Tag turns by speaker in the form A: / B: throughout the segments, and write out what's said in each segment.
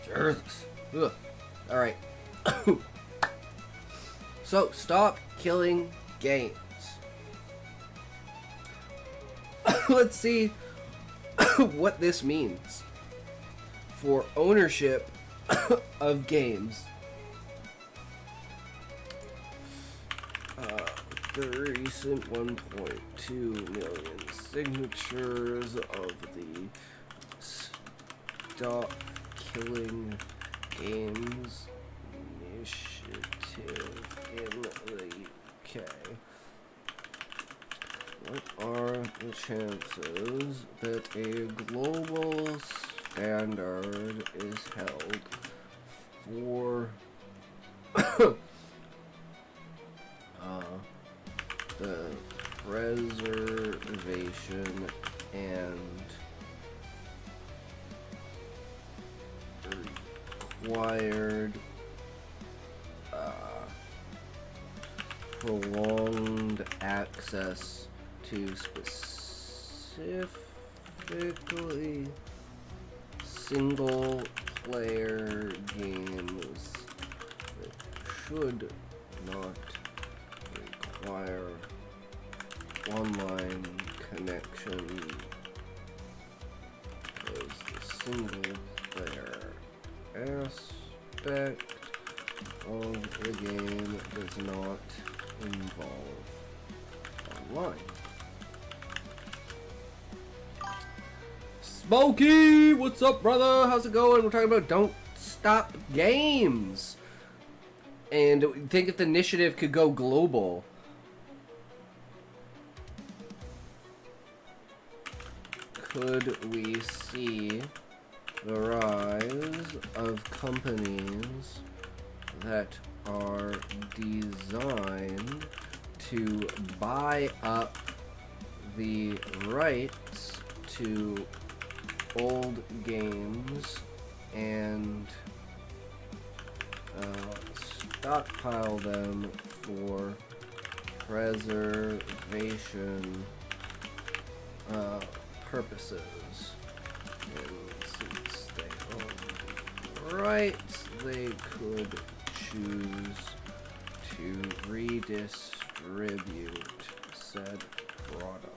A: Jesus. Ugh. Alright. So, stop killing games. Let's see what this means for ownership of games. The recent 1.2 million signatures of the Stop Killing Games initiative in the UK. What are the chances that a global standard is held for the preservation and required prolonged access to specifically single-player games that should not require online connection, because the single-player aspect of the game does not involve online. Smokey, what's up, brother? How's it going? We're talking about don't stop games. And think if the initiative could go global. Could we see the rise of companies that are designed to buy up the rights to old games and stockpile them for preservation purposes? And since they own the rights, they could choose to redistribute said product.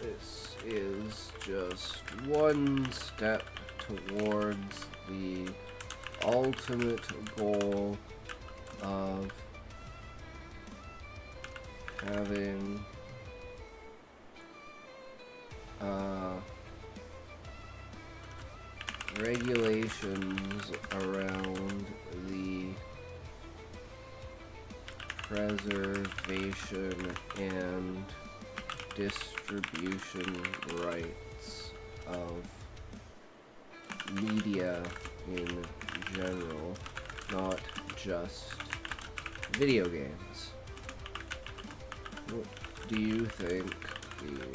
A: This is just one step towards the ultimate goal of having regulations around the preservation and distribution rights of media in general, not just video games. What do you think the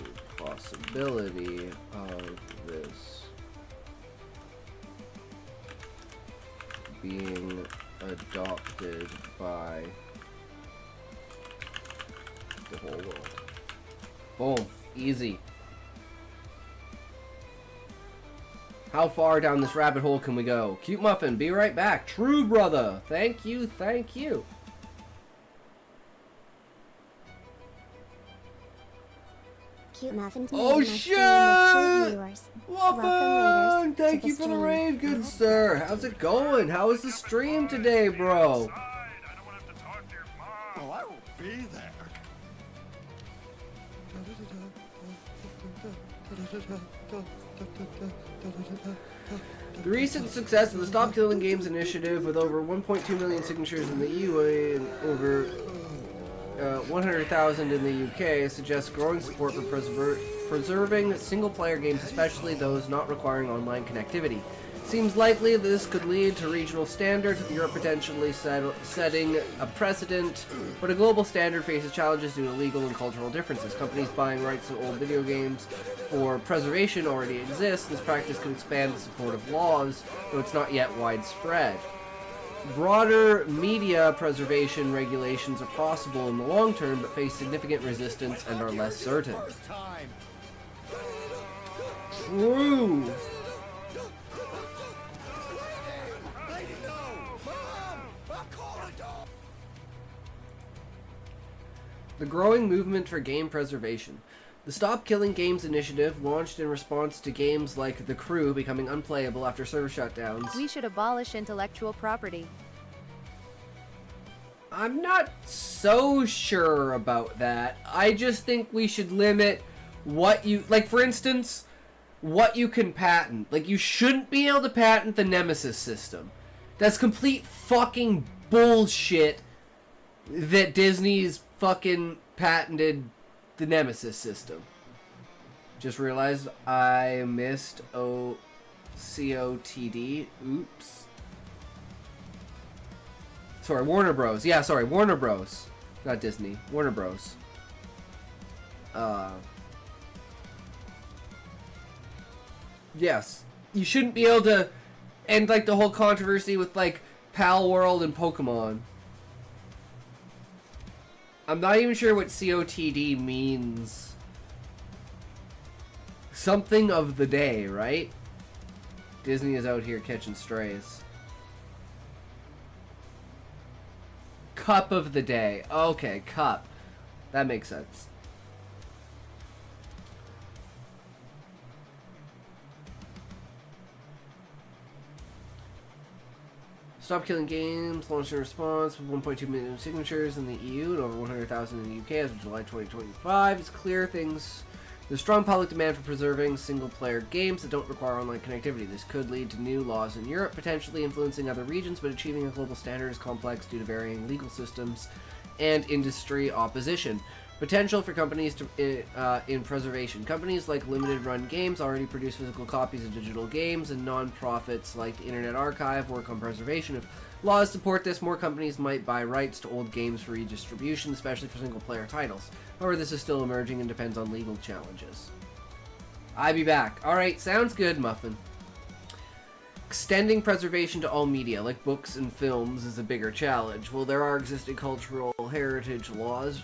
A: possibility of this being adopted by the whole world? Boom. Easy. How far down this rabbit hole can we go? Cute Muffin, be right back. True, brother. Thank you, thank you.
B: Cute Muffin.
A: Oh, shit! Muffin! Thank you for the raid, good sir. How's it going? How is the stream today, bro?
C: Oh, I will be there.
A: The recent success of the Stop Killing Games initiative, with over 1.2 million signatures in the EU and over 100,000 in the UK, suggests growing support for preserving single-player games, especially those not requiring online connectivity. Seems likely this could lead to regional standards, with Europe potentially setting a precedent, but a global standard faces challenges due to legal and cultural differences. Companies buying rights to old video games for preservation already exist. This practice could expand the support of laws, though it's not yet widespread. Broader media preservation regulations are possible in the long term, but face significant resistance and are less certain. True. The growing movement for game preservation. The Stop Killing Games initiative, launched in response to games like The Crew becoming unplayable after server shutdowns.
C: We should abolish intellectual property.
A: I'm not so sure about that. I just think we should limit what you... Like, for instance, what you can patent. Like, you shouldn't be able to patent the Nemesis system. That's complete fucking bullshit that Disney's fucking patented the Nemesis system. Just realized I missed COTD. Oops. Sorry, Warner Bros. Yeah, sorry, Warner Bros. Not Disney. Warner Bros. Yes. You shouldn't be able to end, like, the whole controversy with, like, Pal World and Pokemon. I'm not even sure what COTD means. Something of the day, right? Disney is out here catching strays. Cup of the day. Okay, cup. That makes sense. Stop Killing Games launched in response with 1.2 million signatures in the EU and over 100,000 in the UK as of July 2025. It's clear there's strong public demand for preserving single-player games that don't require online connectivity. This could lead to new laws in Europe, potentially influencing other regions, but achieving a global standard is complex due to varying legal systems and industry opposition. Potential for companies in preservation. Companies like Limited Run Games already produce physical copies of digital games, and non-profits like the Internet Archive work on preservation. If laws support this, more companies might buy rights to old games for redistribution, especially for single-player titles. However, this is still emerging and depends on legal challenges. I'll be back. Alright, sounds good, Muffin. Extending preservation to all media, like books and films, is a bigger challenge. While there are existing cultural heritage laws,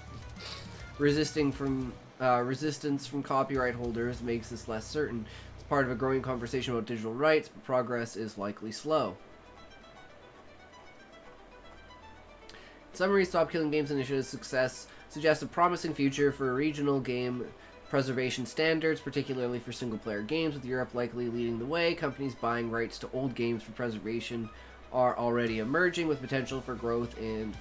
A: resistance from copyright holders makes this less certain. It's part of a growing conversation about digital rights, but progress is likely slow. In summary, Stop Killing Games Initiative's success suggests a promising future for regional game preservation standards, particularly for single-player games, with Europe likely leading the way. Companies buying rights to old games for preservation are already emerging, with potential for growth in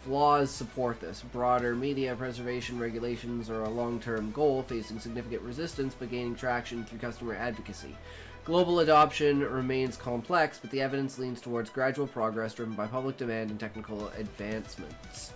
A: laws support this. Broader media preservation regulations are a long-term goal, facing significant resistance but gaining traction through customer advocacy. Global adoption remains complex, but the evidence leans towards gradual progress driven by public demand and technical advancements.